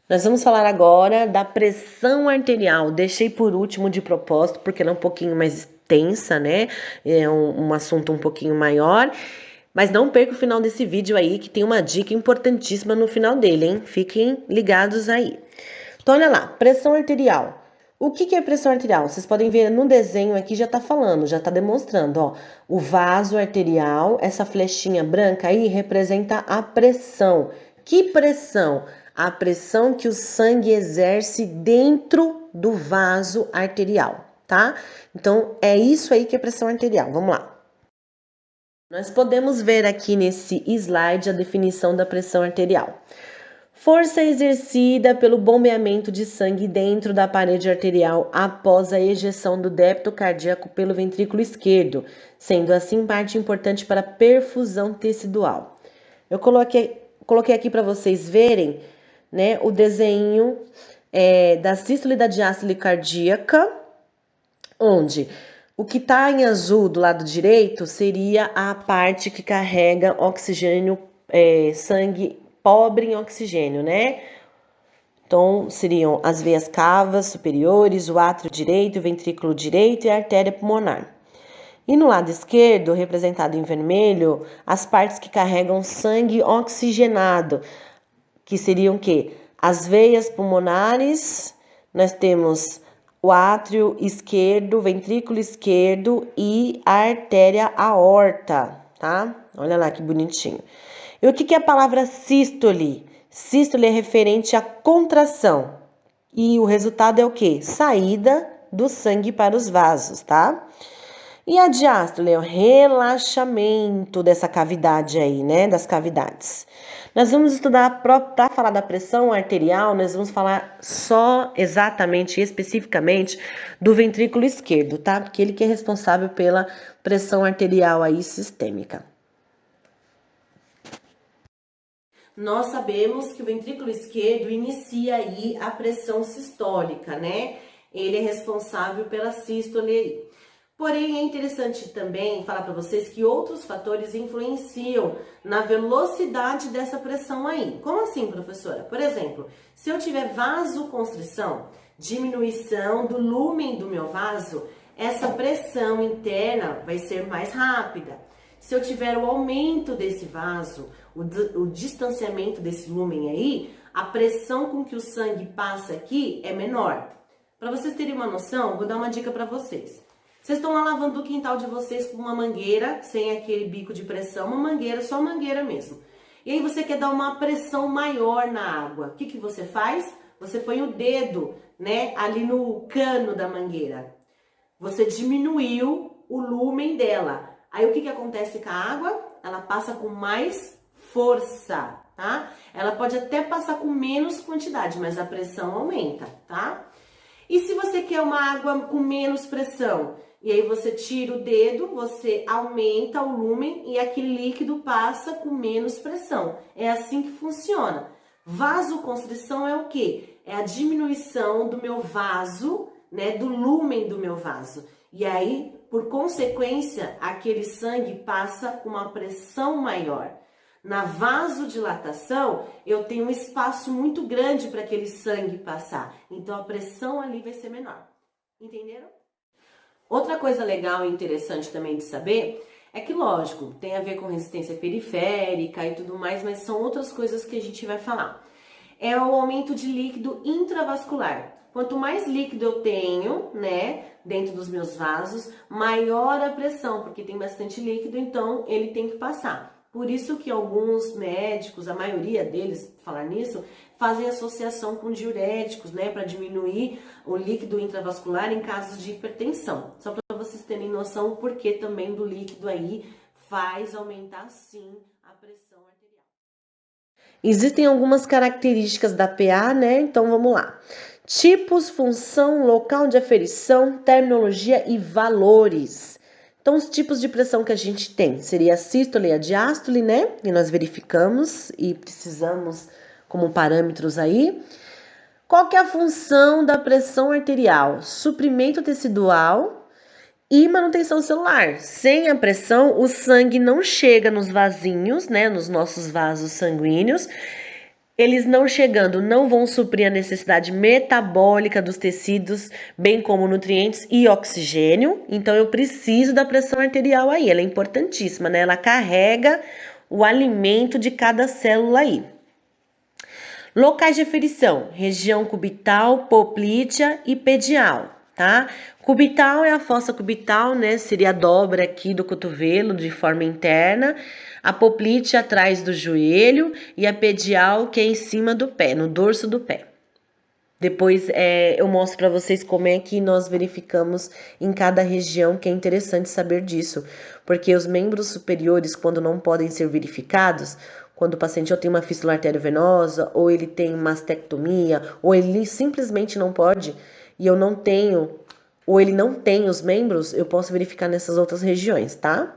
Nós vamos falar agora da pressão arterial. Deixei por último de propósito, porque ela é um pouquinho mais extensa, né? É um assunto um pouquinho maior. Mas não perca o final desse vídeo aí, que tem uma dica importantíssima no final dele, hein? Fiquem ligados aí. Então, olha lá, pressão arterial. O que é pressão arterial? Vocês podem ver no desenho aqui, já tá falando, já tá demonstrando, ó. O vaso arterial, essa flechinha branca aí, representa a pressão. Que pressão? A pressão que o sangue exerce dentro do vaso arterial, tá? Então, é isso aí que é pressão arterial. Vamos lá. Nós podemos ver aqui nesse slide a definição da pressão arterial. Força exercida pelo bombeamento de sangue dentro da parede arterial após a ejeção do débito cardíaco pelo ventrículo esquerdo, sendo assim parte importante para a perfusão tecidual. Eu coloquei aqui para vocês verem, né, o desenho da sístole e da diástole cardíaca, onde o que está em azul do lado direito seria a parte que carrega oxigênio, sangue pobre em oxigênio, né? Então, seriam as veias cavas superiores, o átrio direito, o ventrículo direito e a artéria pulmonar. E no lado esquerdo, representado em vermelho, as partes que carregam sangue oxigenado, que seriam o quê? As veias pulmonares, nós temos o átrio esquerdo, o ventrículo esquerdo e a artéria aorta, tá? Olha lá que bonitinho. E o que é a palavra sístole? Sístole é referente à contração. E o resultado é o quê? Saída do sangue para os vasos, tá? E a diástole é o relaxamento dessa cavidade aí, né? Das cavidades. Nós vamos estudar, para falar da pressão arterial, nós vamos falar só exatamente, especificamente, do ventrículo esquerdo, tá? Porque ele que é responsável pela pressão arterial aí sistêmica. Nós sabemos que o ventrículo esquerdo inicia aí a pressão sistólica, né? Ele é responsável pela sístole aí. Porém, é interessante também falar para vocês que outros fatores influenciam na velocidade dessa pressão aí. Como assim, professora? Por exemplo, se eu tiver vasoconstrição, diminuição do lumen do meu vaso, essa pressão interna vai ser mais rápida. Se eu tiver o aumento desse vaso, o distanciamento desse lumen aí, a pressão com que o sangue passa aqui é menor. Para vocês terem uma noção, vou dar uma dica para vocês. Vocês estão lá lavando o quintal de vocês com uma mangueira, sem aquele bico de pressão, uma mangueira, só mangueira mesmo. E aí você quer dar uma pressão maior na água. O que você faz? Você põe o dedo, né, ali no cano da mangueira. Você diminuiu o lumen dela. Aí o que acontece com a água? Ela passa com mais força, tá? Ela pode até passar com menos quantidade, mas a pressão aumenta, tá? E se você quer uma água com menos pressão? E aí você tira o dedo, você aumenta o lumen e aquele líquido passa com menos pressão. É assim que funciona. Vasoconstrição é o quê? É a diminuição do meu vaso, né, do lumen do meu vaso. E aí, por consequência, aquele sangue passa com uma pressão maior. Na vasodilatação, eu tenho um espaço muito grande para aquele sangue passar. Então, a pressão ali vai ser menor. Entenderam? Outra coisa legal e interessante também de saber é que, lógico, tem a ver com resistência periférica e tudo mais, mas são outras coisas que a gente vai falar. É o aumento de líquido intravascular. Quanto mais líquido eu tenho, né, dentro dos meus vasos, maior a pressão, porque tem bastante líquido, então ele tem que passar. Por isso que alguns médicos, a maioria deles, falar nisso, fazem associação com diuréticos, né, para diminuir o líquido intravascular em casos de hipertensão. Só para vocês terem noção o porquê também do líquido aí faz aumentar sim a pressão arterial. Existem algumas características da PA, né? Então vamos lá. Tipos, função, local de aferição, terminologia e valores. Então, os tipos de pressão que a gente tem seria a sístole e a diástole, né? E nós verificamos e precisamos como parâmetros aí. Qual que é a função da pressão arterial? Suprimento tecidual e manutenção celular. Sem a pressão, o sangue não chega nos vasinhos, né? Nos nossos vasos sanguíneos. Eles não chegando, não vão suprir a necessidade metabólica dos tecidos, bem como nutrientes e oxigênio. Então, eu preciso da pressão arterial aí. Ela é importantíssima, né? Ela carrega o alimento de cada célula aí. Locais de aferição: região cubital, poplítea e pedial, tá? Cubital é a fossa cubital, né? Seria a dobra aqui do cotovelo de forma interna. A poplítea atrás do joelho e a pedial que é em cima do pé, no dorso do pé. Depois eu mostro para vocês como é que nós verificamos em cada região, que é interessante saber disso. Porque os membros superiores, quando não podem ser verificados, quando o paciente ou tem uma fístula arteriovenosa, ou ele tem mastectomia, ou ele simplesmente não pode, e eu não tenho, ou ele não tem os membros, eu posso verificar nessas outras regiões, tá?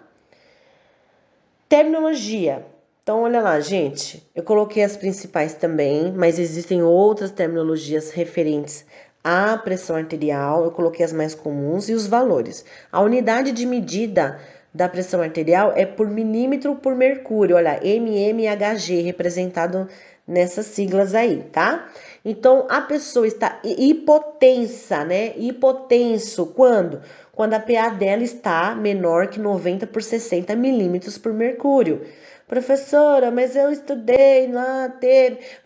Terminologia. Então, olha lá, gente, eu coloquei as principais também, mas existem outras terminologias referentes à pressão arterial, eu coloquei as mais comuns e os valores. A unidade de medida da pressão arterial é por milímetro por mercúrio, olha, mmHg, representado nessas siglas aí, tá? Então, a pessoa está hipotensa, né? Hipotenso, quando? Quando a PA dela está menor que 90 por 60 milímetros por mercúrio. Professora, mas eu estudei lá,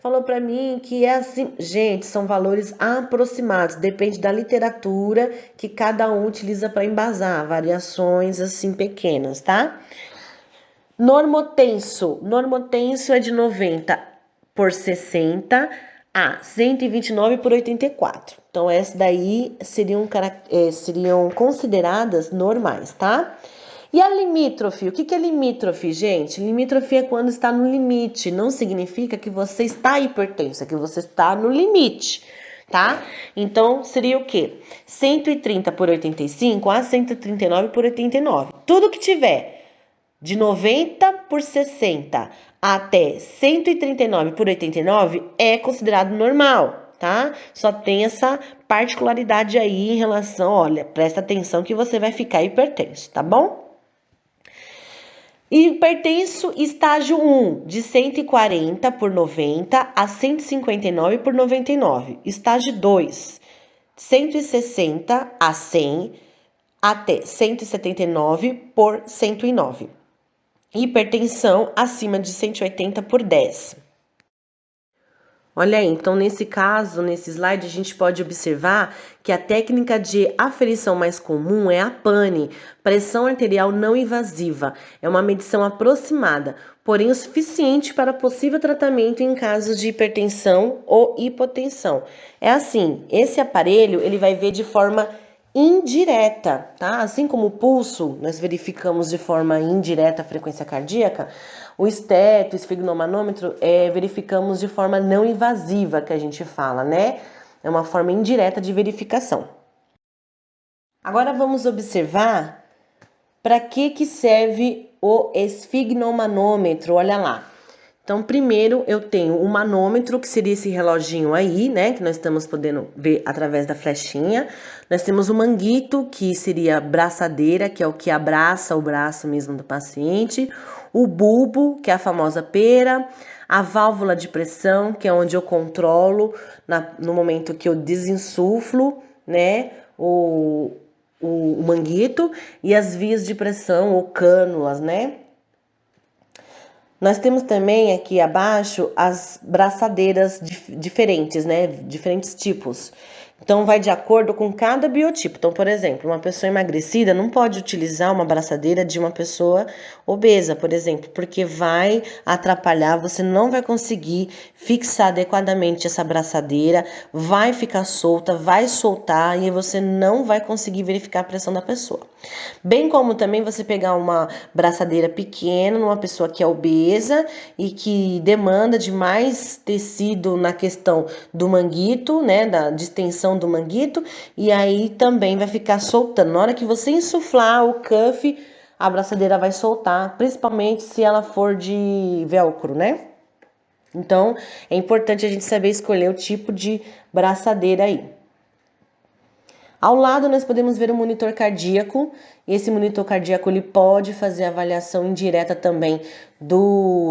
falou para mim que é assim. Gente, são valores aproximados, depende da literatura que cada um utiliza para embasar, variações assim pequenas, tá? Normotenso é de 90 por 60 a 129 por 84. Então, essas daí seriam consideradas normais, tá? E a limítrofe? O que é limítrofe, gente? Limítrofe é quando está no limite. Não significa que você está hipertenso, é que você está no limite, tá? Então, seria o quê? 130 por 85 a 139 por 89. Tudo que tiver de 90 por 60 até 139 por 89 é considerado normal, tá? Só tem essa particularidade aí em relação, olha, presta atenção que você vai ficar hipertenso, tá bom? Hipertenso estágio 1, de 140 por 90 a 159 por 99. Estágio 2, 160 a 100 até 179 por 109. Hipertensão acima de 180 por 10. Olha aí, então nesse caso, nesse slide, a gente pode observar que a técnica de aferição mais comum é a PANI, pressão arterial não invasiva. É uma medição aproximada, porém o suficiente para possível tratamento em casos de hipertensão ou hipotensão. É assim, esse aparelho ele vai ver de forma indireta, tá? Assim como o pulso, nós verificamos de forma indireta a frequência cardíaca, o esteto, o esfigmomanômetro, verificamos de forma não invasiva, que a gente fala, né? É uma forma indireta de verificação. Agora vamos observar para que serve o esfigmomanômetro, olha lá. Então, primeiro eu tenho o manômetro, que seria esse reloginho aí, né? Que nós estamos podendo ver através da flechinha. Nós temos o manguito, que seria a braçadeira, que é o que abraça o braço mesmo do paciente. O bulbo, que é a famosa pera. A válvula de pressão, que é onde eu controlo no momento que eu desinsuflo, né? O manguito. E as vias de pressão, ou cânulas, né? Nós temos também aqui abaixo as braçadeiras diferentes, né? Diferentes tipos. Então, vai de acordo com cada biotipo. Então, por exemplo, uma pessoa emagrecida não pode utilizar uma braçadeira de uma pessoa obesa, por exemplo, porque vai atrapalhar, você não vai conseguir fixar adequadamente essa braçadeira, vai ficar solta, vai soltar e você não vai conseguir verificar a pressão da pessoa. Bem como também você pegar uma braçadeira pequena numa pessoa que é obesa e que demanda de mais tecido na questão do manguito, né, da distensão do manguito, e aí também vai ficar soltando. Na hora que você insuflar o cuff, a braçadeira vai soltar, principalmente se ela for de velcro, né? Então, é importante a gente saber escolher o tipo de braçadeira aí. Ao lado, nós podemos ver o monitor cardíaco. Esse monitor cardíaco ele pode fazer avaliação indireta também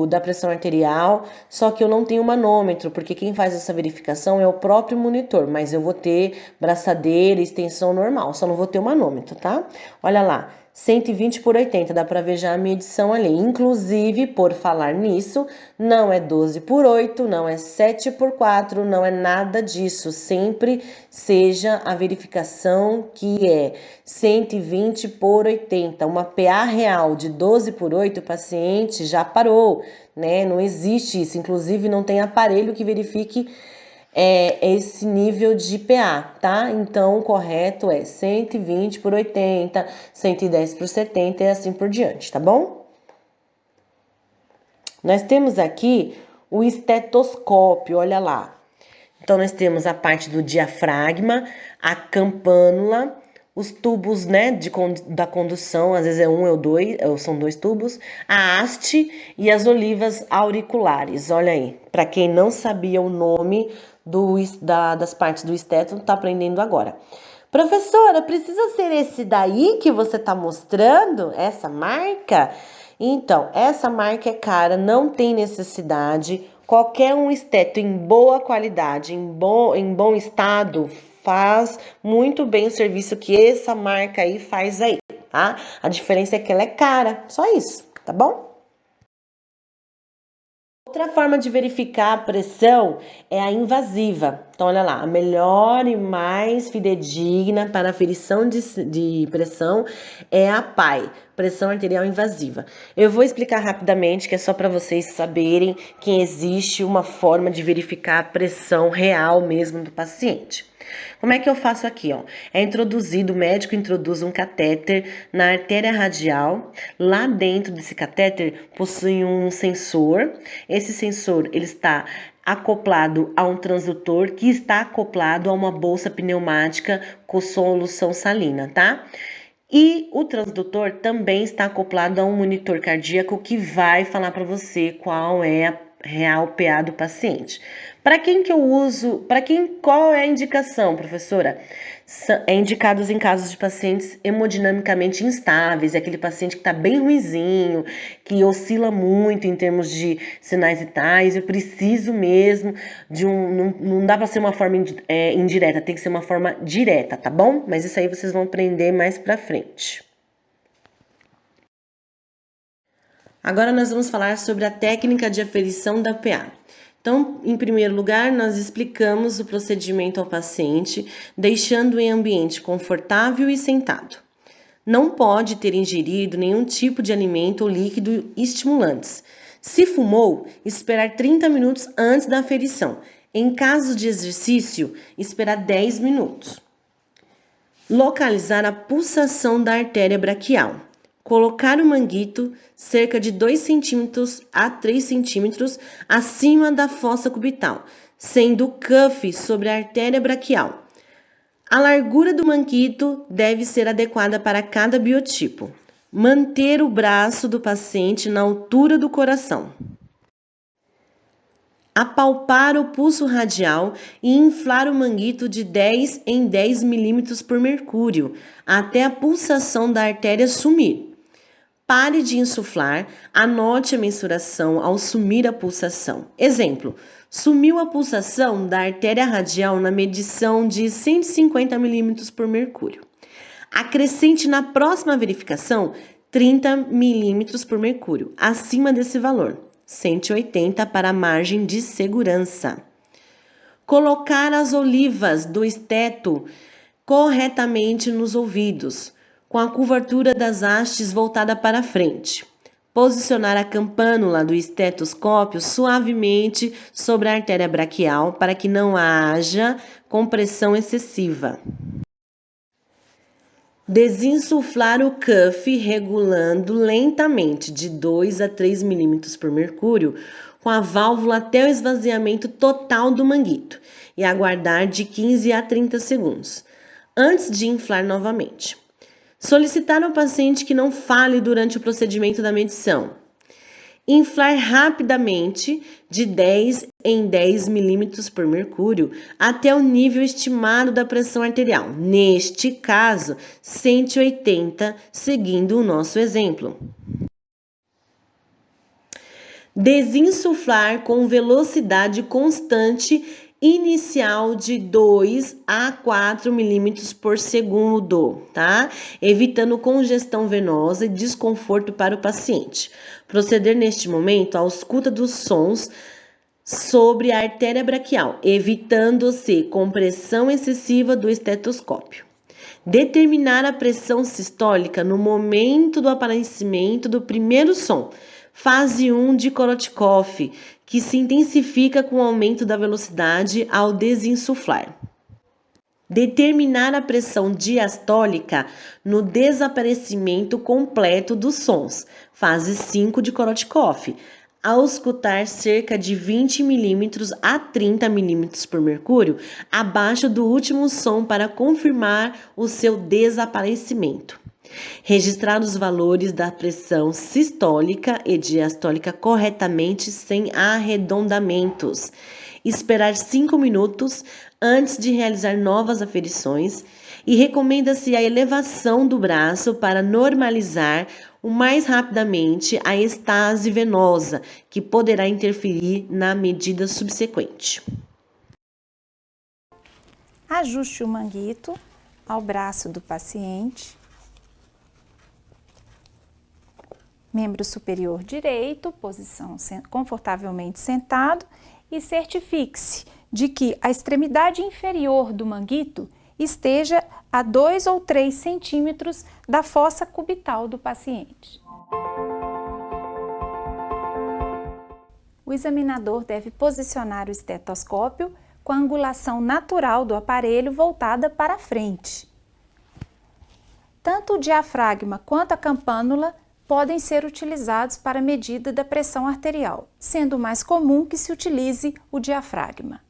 da pressão arterial, só que eu não tenho manômetro, porque quem faz essa verificação é o próprio monitor, mas eu vou ter braçadeira, extensão normal, só não vou ter o manômetro, tá? Olha lá, 120 por 80, dá para ver já a medição ali. Inclusive, por falar nisso, não é 12 por 8, não é 7 por 4, não é nada disso. Sempre seja a verificação que é 120 por 80. Uma PA real de 12 por 8, o paciente já parou, né? Não existe isso. Inclusive, não tem aparelho que verifique esse nível de PA, tá? Então, o correto é 120 por 80, 110 por 70 e assim por diante, tá bom? Nós temos aqui o estetoscópio, olha lá. Então, nós temos a parte do diafragma, a campânula, os tubos, né, da condução, às vezes é um ou dois, são dois tubos, a haste e as olivas auriculares, olha aí. Para quem não sabia o nome das partes do esteto, tá aprendendo agora. Professora, precisa ser esse daí que você tá mostrando? Essa marca? Então, essa marca é cara, não tem necessidade. Qualquer um esteto em boa qualidade, em bom estado, faz muito bem o serviço que essa marca aí faz aí, tá? A diferença é que ela é cara, só isso, tá bom? Outra forma de verificar a pressão é a invasiva. Então, olha lá, a melhor e mais fidedigna para aferição de pressão é a PAI, pressão arterial invasiva. Eu vou explicar rapidamente, que é só para vocês saberem que existe uma forma de verificar a pressão real mesmo do paciente. Como é que eu faço aqui, ó? O médico introduz um catéter na artéria radial. Lá dentro desse catéter possui um sensor. Esse sensor, ele está acoplado a um transdutor que está acoplado a uma bolsa pneumática com solução salina, tá? E o transdutor também está acoplado a um monitor cardíaco que vai falar para você qual é a real PA do paciente. Para quem que eu uso? Qual é a indicação, professora? É indicados em casos de pacientes hemodinamicamente instáveis, aquele paciente que está bem ruinzinho, que oscila muito em termos de sinais vitais. Eu preciso mesmo de não dá para ser uma forma indireta, tem que ser uma forma direta, tá bom? Mas isso aí vocês vão aprender mais para frente. Agora nós vamos falar sobre a técnica de aferição da PA. Então, em primeiro lugar, nós explicamos o procedimento ao paciente, deixando em ambiente confortável e sentado. Não pode ter ingerido nenhum tipo de alimento ou líquido estimulantes. Se fumou, esperar 30 minutos antes da aferição. Em caso de exercício, esperar 10 minutos. Localizar a pulsação da artéria braquial. Colocar o manguito cerca de 2 centímetros a 3 centímetros acima da fossa cubital, sendo o cuff sobre a artéria braquial. A largura do manguito deve ser adequada para cada biotipo. Manter o braço do paciente na altura do coração. Apalpar o pulso radial e inflar o manguito de 10 em 10 milímetros por mercúrio, até a pulsação da artéria sumir. Pare de insuflar, anote a mensuração ao sumir a pulsação. Exemplo, sumiu a pulsação da artéria radial na medição de 150 milímetros por mercúrio. Acrescente na próxima verificação 30 milímetros por mercúrio, acima desse valor, 180 para a margem de segurança. Colocar as olivas do esteto corretamente nos ouvidos, com a curvatura das hastes voltada para frente. Posicionar a campânula do estetoscópio suavemente sobre a artéria braquial para que não haja compressão excessiva. Desinsuflar o cuff regulando lentamente de 2 a 3 milímetros por mercúrio com a válvula até o esvaziamento total do manguito e aguardar de 15 a 30 segundos, antes de inflar novamente. Solicitar ao paciente que não fale durante o procedimento da medição. Inflar rapidamente de 10 em 10 milímetros por mercúrio até o nível estimado da pressão arterial. Neste caso, 180, seguindo o nosso exemplo. Desinsuflar com velocidade constante inicial de 2 a 4 milímetros por segundo, tá? Evitando congestão venosa e desconforto para o paciente. Proceder neste momento à ausculta dos sons sobre a artéria braquial, evitando-se compressão excessiva do estetoscópio. Determinar a pressão sistólica no momento do aparecimento do primeiro som. Fase 1 de Korotchkov, que se intensifica com o aumento da velocidade ao desinsuflar. Determinar a pressão diastólica no desaparecimento completo dos sons. Fase 5 de Korotchkov, auscultar cerca de 20 milímetros a 30 milímetros por mercúrio abaixo do último som para confirmar o seu desaparecimento. Registrar os valores da pressão sistólica e diastólica corretamente sem arredondamentos. Esperar 5 minutos antes de realizar novas aferições e recomenda-se a elevação do braço para normalizar o mais rapidamente a estase venosa, que poderá interferir na medida subsequente. Ajuste o manguito ao braço do paciente. Membro superior direito, posição confortavelmente sentado, e certifique-se de que a extremidade inferior do manguito esteja a 2 ou 3 centímetros da fossa cubital do paciente. O examinador deve posicionar o estetoscópio com a angulação natural do aparelho voltada para frente. Tanto o diafragma quanto a campânula podem ser utilizados para a medida da pressão arterial, sendo mais comum que se utilize o diafragma.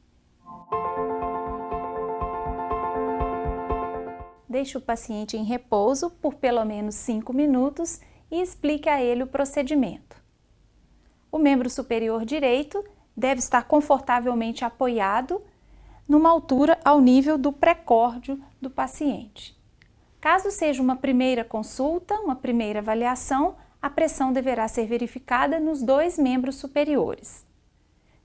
Deixe o paciente em repouso por pelo menos 5 minutos e explique a ele o procedimento. O membro superior direito deve estar confortavelmente apoiado numa altura ao nível do pré-córdio do paciente. Caso seja uma primeira consulta, uma primeira avaliação, a pressão deverá ser verificada nos 2 membros superiores.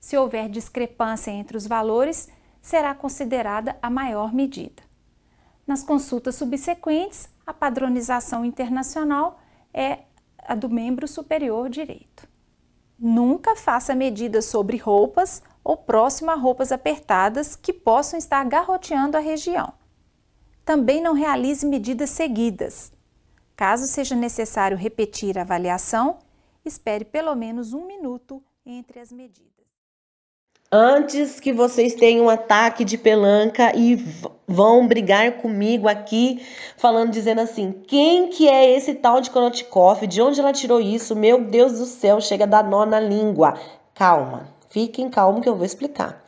Se houver discrepância entre os valores, será considerada a maior medida. Nas consultas subsequentes, a padronização internacional é a do membro superior direito. Nunca faça medidas sobre roupas ou próximo a roupas apertadas que possam estar garroteando a região. Também não realize medidas seguidas. Caso seja necessário repetir a avaliação, espere pelo menos 1 minuto entre as medidas. Antes que vocês tenham um ataque de pelanca e vão brigar comigo aqui, dizendo assim, quem que é esse tal de Korotchkov? De onde ela tirou isso? Meu Deus do céu, chega a dar nó na língua. Calma, fiquem calmos que eu vou explicar.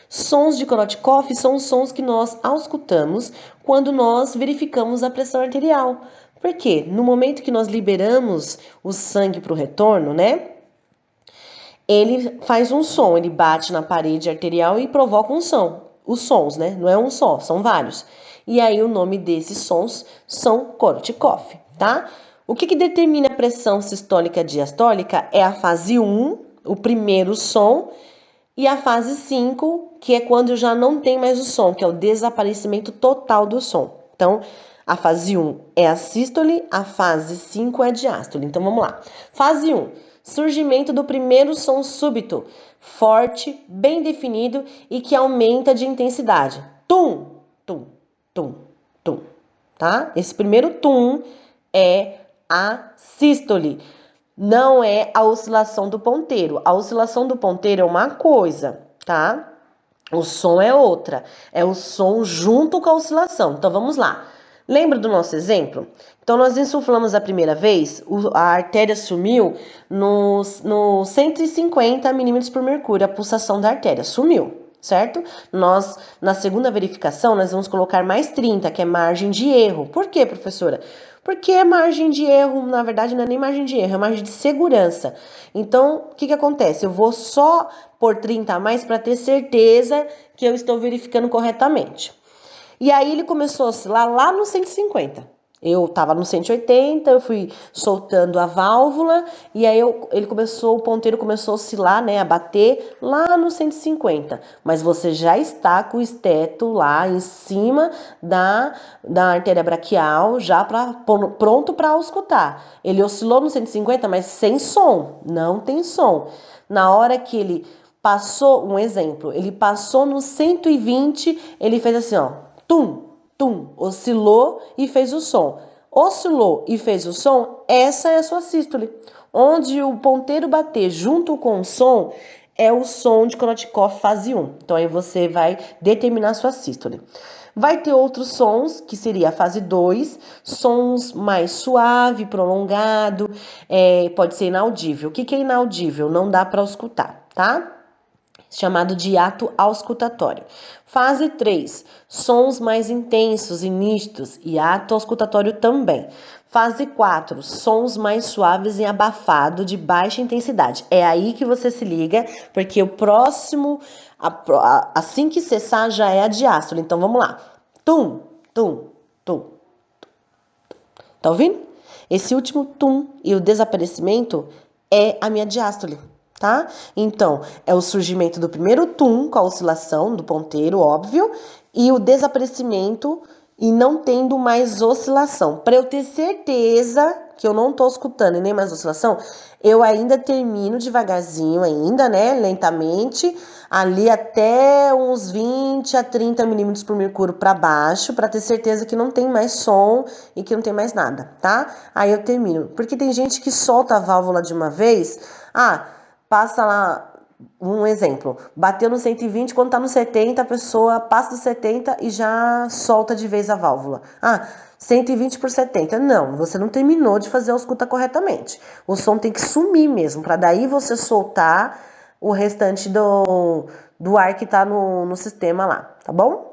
Sons de Korotchkov são os sons que nós auscultamos quando nós verificamos a pressão arterial. Por quê? No momento que nós liberamos o sangue para o retorno, né? Ele faz um som, ele bate na parede arterial e provoca um som. Os sons, né? Não é um só, são vários. E aí o nome desses sons são Korotchkov, tá? O que determina a pressão sistólica e diastólica é a fase 1, o primeiro som, e a fase 5, que é quando já não tem mais o som, que é o desaparecimento total do som. Então, a fase 1 é a sístole, a fase 5 é a diástole. Então, vamos lá. Fase 1, surgimento do primeiro som súbito, forte, bem definido e que aumenta de intensidade. Tum, tum, tum, tum, tá? Esse primeiro tum é a sístole. Não é a oscilação do ponteiro. A oscilação do ponteiro é uma coisa, tá? O som é outra. É o som junto com a oscilação. Então, vamos lá. Lembra do nosso exemplo? Então, nós insuflamos a primeira vez, a artéria sumiu no 150 milímetros por mercúrio, a pulsação da artéria sumiu, certo? Nós, na segunda verificação, nós vamos colocar mais 30, que é margem de erro. Por quê, professora? Porque é margem de erro, na verdade, não é nem margem de erro, é margem de segurança. Então, o que acontece? Eu vou só pôr 30 a mais para ter certeza que eu estou verificando corretamente. E aí ele começou a oscilar lá no 150. Eu tava no 180, eu fui soltando a válvula e aí o ponteiro começou a oscilar, né, a bater lá no 150. Mas você já está com o esteto lá em cima da artéria braquial, já pronto para auscultar. Ele oscilou no 150, mas sem som, não tem som. Na hora que ele passou, um exemplo, ele passou no 120, ele fez assim, ó, tum, tum, oscilou e fez o som. Oscilou e fez o som, essa é a sua sístole. Onde o ponteiro bater junto com o som, é o som de Korotchkov fase 1. Então, aí você vai determinar a sua sístole. Vai ter outros sons, que seria a fase 2, sons mais suave, prolongado, pode ser inaudível. O que é inaudível? Não dá para auscultar, tá? Chamado de hiato auscultatório. Fase 3, sons mais intensos e nítidos, hiato auscultatório também. Fase 4, sons mais suaves e abafado de baixa intensidade. É aí que você se liga, porque o próximo, assim que cessar, já é a diástole. Então, vamos lá. Tum, tum, tum. Tá ouvindo? Esse último tum e o desaparecimento é a minha diástole. Tá? Então, é o surgimento do primeiro tum com a oscilação do ponteiro, óbvio, e o desaparecimento e não tendo mais oscilação. Para eu ter certeza que eu não tô escutando e nem mais oscilação, eu ainda termino devagarzinho ainda, né, lentamente, ali até uns 20 a 30 milímetros por mercúrio para baixo, para ter certeza que não tem mais som e que não tem mais nada, tá? Aí eu termino. Porque tem gente que solta a válvula de uma vez, passa lá, um exemplo, bateu no 120, quando tá no 70, a pessoa passa do 70 e já solta de vez a válvula. 120 por 70. Não, você não terminou de fazer a ausculta corretamente. O som tem que sumir mesmo, para daí você soltar o restante do ar que tá no sistema lá, tá bom?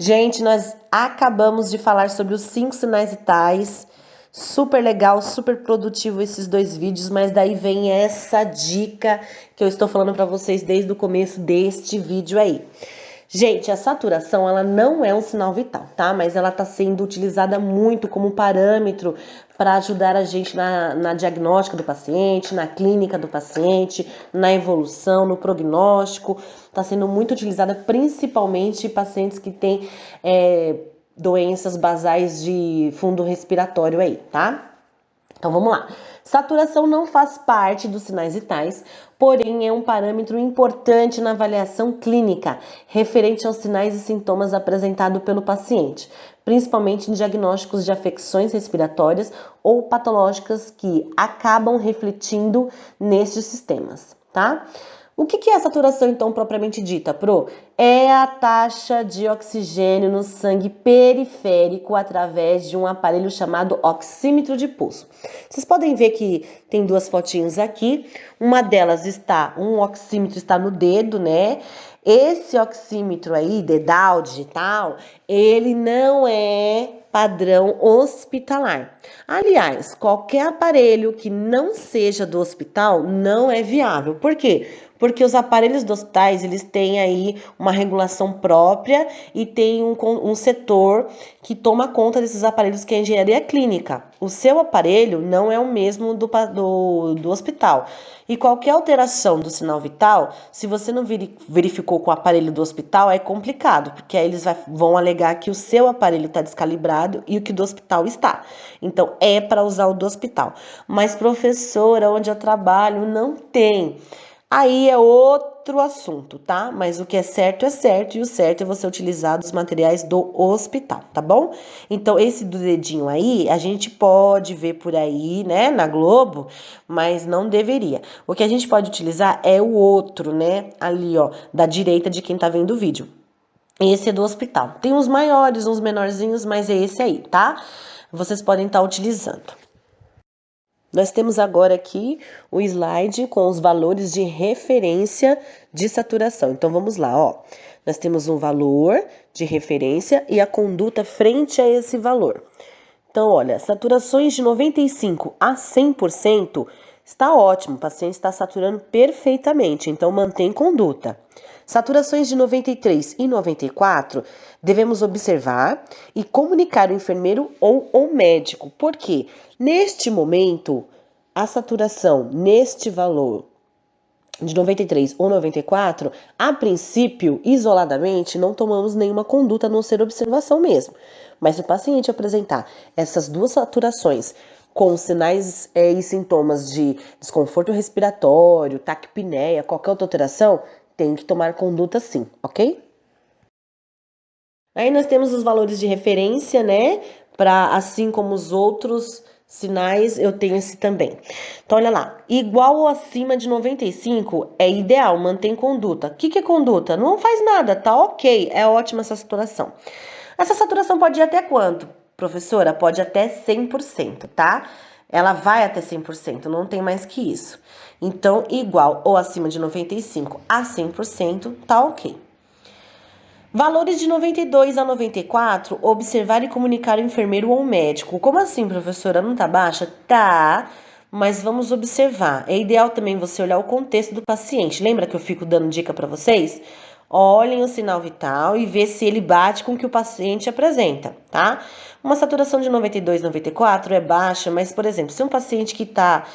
Gente, nós acabamos de falar sobre os 5 sinais vitais. Super legal, super produtivo esses 2 vídeos, mas daí vem essa dica que eu estou falando para vocês desde o começo deste vídeo aí. Gente, a saturação, ela não é um sinal vital, tá? Mas ela está sendo utilizada muito como parâmetro para ajudar a gente na diagnóstica do paciente, na clínica do paciente, na evolução, no prognóstico. Está sendo muito utilizada principalmente em pacientes que têm doenças basais de fundo respiratório aí, tá? Então, vamos lá. Saturação não faz parte dos sinais vitais, porém é um parâmetro importante na avaliação clínica, referente aos sinais e sintomas apresentados pelo paciente, principalmente em diagnósticos de afecções respiratórias ou patológicas que acabam refletindo nestes sistemas, tá? O que é a saturação, então, propriamente dita, Pro? É a taxa de oxigênio no sangue periférico através de um aparelho chamado oxímetro de pulso. Vocês podem ver que tem 2 fotinhos aqui. Uma delas um oxímetro está no dedo, né? Esse oxímetro aí, dedal, digital, ele não é padrão hospitalar. Aliás, qualquer aparelho que não seja do hospital não é viável. Por quê? Porque os aparelhos dos hospitais, eles têm aí uma regulação própria e tem um setor que toma conta desses aparelhos, que é a engenharia clínica. O seu aparelho não é o mesmo do hospital. E qualquer alteração do sinal vital, se você não verificou com o aparelho do hospital, é complicado, porque aí eles vão alegar que o seu aparelho está descalibrado e o que do hospital está. Então, é para usar o do hospital. Mas, professora, onde eu trabalho, não tem. Aí é outro assunto, tá? Mas o que é certo e o certo é você utilizar os materiais do hospital, tá bom? Então, esse do dedinho aí, a gente pode ver por aí, né, na Globo, mas não deveria. O que a gente pode utilizar é o outro, né, ali, ó, da direita de quem tá vendo o vídeo. Esse é do hospital. Tem uns maiores, uns menorzinhos, mas é esse aí, tá? Vocês podem estar utilizando. Nós temos agora aqui o slide com os valores de referência de saturação. Então, vamos lá, ó. Nós temos um valor de referência e a conduta frente a esse valor. Então, olha, saturações de 95 a 100% está ótimo, o paciente está saturando perfeitamente, então mantém conduta. Saturações de 93 e 94, devemos observar e comunicar o enfermeiro ou o médico. Por quê? Neste momento, a saturação neste valor de 93 ou 94, a princípio, isoladamente, não tomamos nenhuma conduta, a não ser observação mesmo. Mas se o paciente apresentar essas duas saturações com sinais e sintomas de desconforto respiratório, taquipneia, qualquer outra alteração, tem que tomar conduta sim, ok? Aí nós temos os valores de referência, né? Para assim como os outros sinais, eu tenho esse também. Então, olha lá. Igual ou acima de 95 é ideal, mantém conduta. O que é conduta? Não faz nada, tá ok. É ótima essa saturação. Essa saturação pode ir até quanto, professora? Pode até 100%, tá? Ela vai até 100%, não tem mais que isso. Então, igual ou acima de 95 a 100%, tá ok. Valores de 92 a 94, observar e comunicar ao enfermeiro ou médico. Como assim, professora? Não tá baixa? Tá, mas vamos observar. É ideal também você olhar o contexto do paciente. Lembra que eu fico dando dica para vocês? Olhem o sinal vital e vê se ele bate com o que o paciente apresenta, tá? Uma saturação de 92, 94 é baixa, mas, por exemplo, se um paciente que está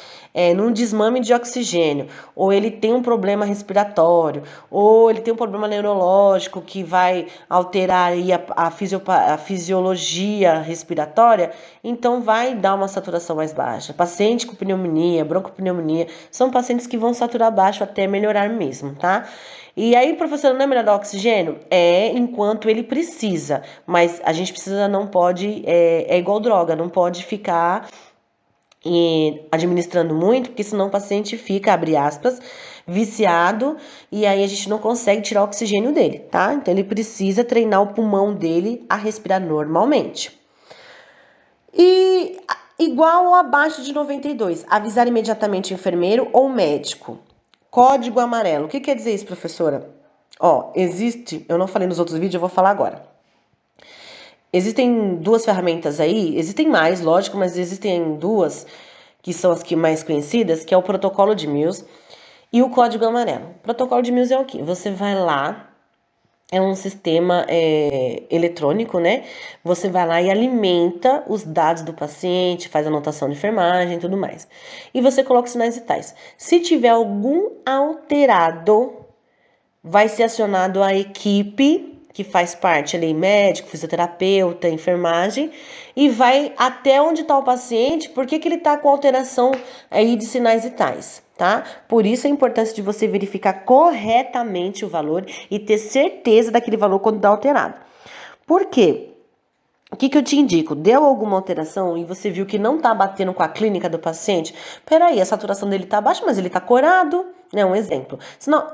num desmame de oxigênio, ou ele tem um problema respiratório, ou ele tem um problema neurológico que vai alterar aí a fisiologia respiratória, então vai dar uma saturação mais baixa. Paciente com pneumonia, broncopneumonia, são pacientes que vão saturar baixo até melhorar mesmo, tá? E aí, professor, não é melhor dar oxigênio? É enquanto ele precisa, mas a gente precisa, não pode, é igual droga, não pode ficar administrando muito, porque senão o paciente fica, abre aspas, viciado, e aí a gente não consegue tirar o oxigênio dele, tá? Então ele precisa treinar o pulmão dele a respirar normalmente. E igual ou abaixo de 92, avisar imediatamente o enfermeiro ou médico. Código amarelo. O que quer dizer isso, professora? Ó, existe, eu não falei nos outros vídeos, eu vou falar agora. Existem duas ferramentas aí, existem mais, lógico, mas existem duas que são as que mais conhecidas, que é o protocolo de Mills e o código amarelo. O protocolo de Mills é o quê? Você vai lá, é um sistema eletrônico, né? Você vai lá e alimenta os dados do paciente, faz anotação de enfermagem e tudo mais. E você coloca os sinais vitais. Se tiver algum alterado, vai ser acionado a equipe que faz parte ali, médico, fisioterapeuta, enfermagem, e vai até onde está o paciente, por que ele está com alteração aí de sinais vitais, tá? Por isso a importância de você verificar corretamente o valor e ter certeza daquele valor quando está alterado. Por quê? O que eu te indico? Deu alguma alteração e você viu que não tá batendo com a clínica do paciente? Peraí, a saturação dele tá baixa, mas ele tá corado. É um exemplo.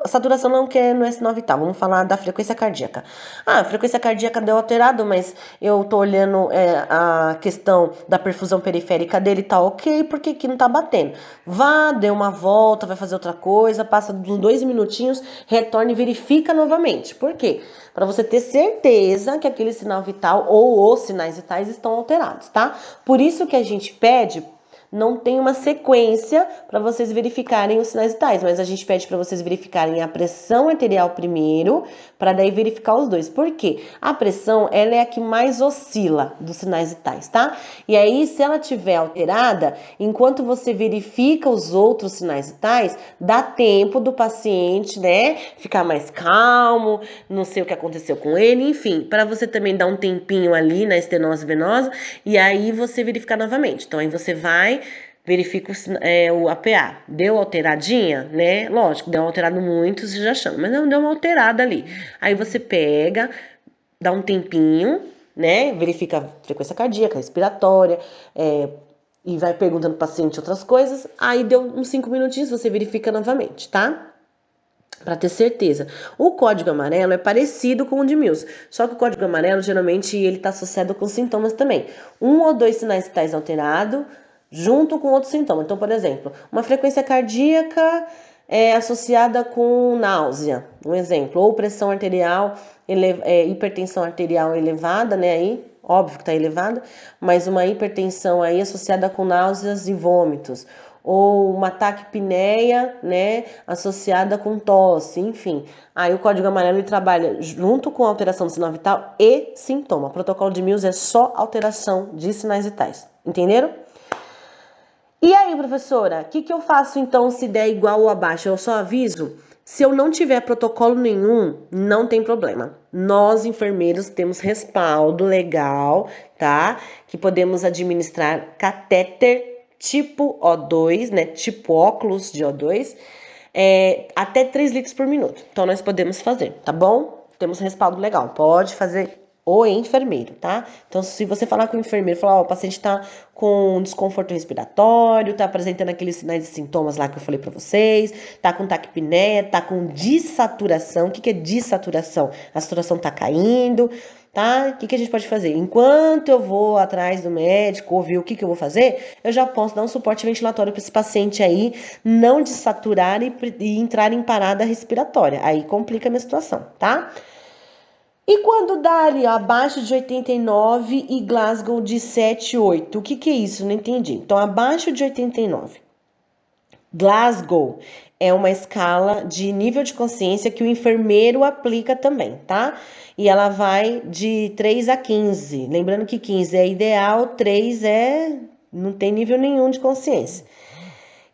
A saturação não é sinal vital. Vamos falar da frequência cardíaca. A frequência cardíaca deu alterado, mas eu tô olhando a questão da perfusão periférica dele, tá ok, por que não tá batendo? Vá, dê uma volta, vai fazer outra coisa, passa 2 minutinhos, retorna e verifica novamente. Por quê? Para você ter certeza que aquele sinal vital ou os sinais vitais estão alterados, tá? Por isso que a gente pede não tem uma sequência para vocês verificarem os sinais vitais, mas a gente pede para vocês verificarem a pressão arterial primeiro, para daí verificar os dois. Por quê? A pressão, ela é a que mais oscila dos sinais vitais, tá? E aí, se ela tiver alterada, enquanto você verifica os outros sinais vitais, dá tempo do paciente, né, ficar mais calmo, não sei o que aconteceu com ele, enfim, para você também dar um tempinho ali na estenose venosa, e aí você verificar novamente. Então, aí você vai, verifica o APA. Deu alteradinha, né? Lógico, deu alterado muito, você já chama, mas não deu uma alterada ali. Aí você pega, dá um tempinho, né? Verifica a frequência cardíaca, respiratória, e vai perguntando pro paciente outras coisas. Aí deu uns 5 minutinhos, você verifica novamente, tá? Para ter certeza. O código amarelo é parecido com o de Mills, só que o código amarelo, geralmente, ele está associado com sintomas também. 1 ou 2 sinais vitais alterados, junto com outros sintomas. Então, por exemplo, uma frequência cardíaca associada com náusea, um exemplo, ou pressão arterial, hipertensão arterial elevada, né, aí, óbvio que está elevada, mas uma hipertensão aí associada com náuseas e vômitos, ou uma taquipneia, né, associada com tosse, enfim. Aí o código amarelo ele trabalha junto com a alteração do sinal vital e sintoma. O protocolo de Mills é só alteração de sinais vitais, entenderam? E aí, professora, o que eu faço então se der igual ou abaixo? Eu só aviso? Se eu não tiver protocolo nenhum, não tem problema. Nós, enfermeiros, temos respaldo legal, tá? Que podemos administrar catéter tipo O2, né? Tipo óculos de O2, até 3 litros por minuto. Então, nós podemos fazer, tá bom? Temos respaldo legal. Pode fazer o enfermeiro, tá? Então, se você falar com o enfermeiro, falar, o paciente tá com desconforto respiratório, tá apresentando aqueles sinais e sintomas lá que eu falei pra vocês, tá com taquipneia, tá com dissaturação. O que é dissaturação? A saturação tá caindo, tá? O que a gente pode fazer? Enquanto eu vou atrás do médico, ouvir o que eu vou fazer, eu já posso dar um suporte ventilatório para esse paciente aí não dessaturar e entrar em parada respiratória. Aí complica a minha situação, tá? E quando dá ali abaixo de 89 e Glasgow de 7,8, o que é isso? Não entendi. Então, abaixo de 89. Glasgow é uma escala de nível de consciência que o enfermeiro aplica também, tá? E ela vai de 3 a 15. Lembrando que 15 é ideal, 3 não tem nível nenhum de consciência.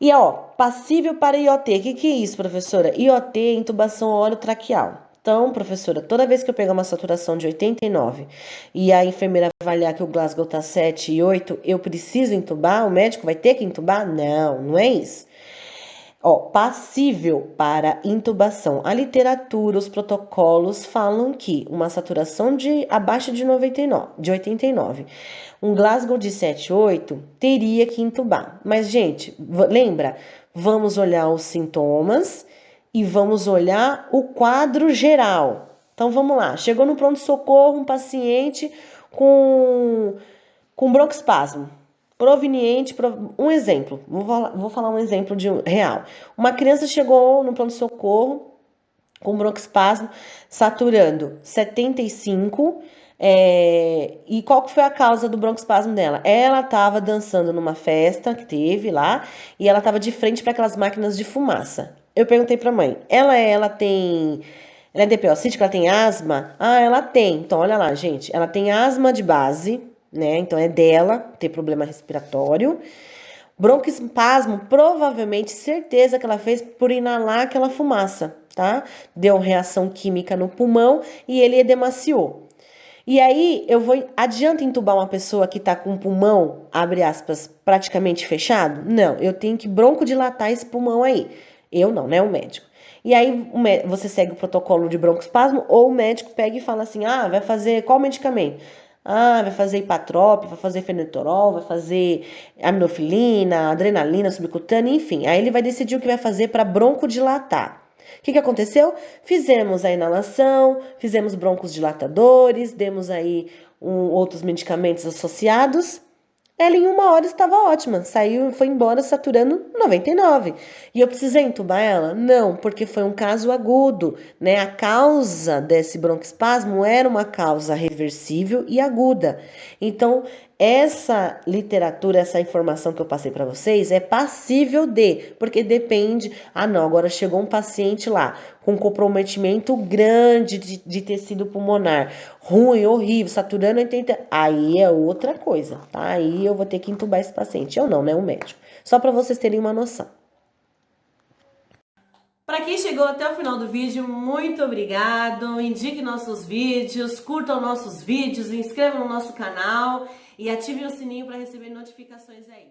E ó, passível para IOT. O que é isso, professora? IOT é intubação orotraqueal. Então, professora, toda vez que eu pegar uma saturação de 89 e a enfermeira avaliar que o Glasgow tá 7 e 8, eu preciso intubar? O médico vai ter que intubar? Não, não é isso. Ó, passível para intubação. A literatura, os protocolos falam que uma saturação de abaixo de 89, um Glasgow de 7, 8, teria que intubar. Mas, gente, lembra? Vamos olhar os sintomas e vamos olhar o quadro geral. Então, vamos lá. Chegou no pronto-socorro um paciente com broncoespasmo. Proveniente, um exemplo. Vou falar um exemplo real. Uma criança chegou no pronto-socorro com broncoespasmo, saturando 75. E qual que foi a causa do broncoespasmo dela? Ela estava dançando numa festa que teve lá e ela estava de frente para aquelas máquinas de fumaça. Eu perguntei para a mãe, ela é DPO cística, ela tem asma? Ah, ela tem. Então, olha lá, gente, ela tem asma de base, né? Então, é dela ter problema respiratório. Broncoespasmo, provavelmente, certeza que ela fez por inalar aquela fumaça, tá? Deu reação química no pulmão e ele edemaciou. E aí, adianta entubar uma pessoa que tá com o pulmão, abre aspas, praticamente fechado? Não, eu tenho que broncodilatar esse pulmão aí. Eu não, né? O médico. E aí, você segue o protocolo de broncoespasmo ou o médico pega e fala assim, vai fazer qual medicamento? Vai fazer hipatrope, vai fazer fenetorol, vai fazer aminofilina, adrenalina subcutânea, enfim. Aí ele vai decidir o que vai fazer para broncodilatar. O que aconteceu? Fizemos a inalação, fizemos broncodilatadores, demos aí outros medicamentos associados. Ela em 1 hora estava ótima, saiu e foi embora saturando 99. E eu precisei entubar ela? Não, porque foi um caso agudo, né? A causa desse broncoespasmo era uma causa reversível e aguda. Então, essa literatura, essa informação que eu passei para vocês é passível de, porque depende, não, agora chegou um paciente lá com comprometimento grande de tecido pulmonar, ruim, horrível, saturando 80, aí é outra coisa, tá? Aí eu vou ter que entubar esse paciente, eu não, né, o médico. Só para vocês terem uma noção. Para quem chegou até o final do vídeo, muito obrigado. Indique nossos vídeos, curtam nossos vídeos, inscrevam no nosso canal e ativem o sininho para receber notificações aí.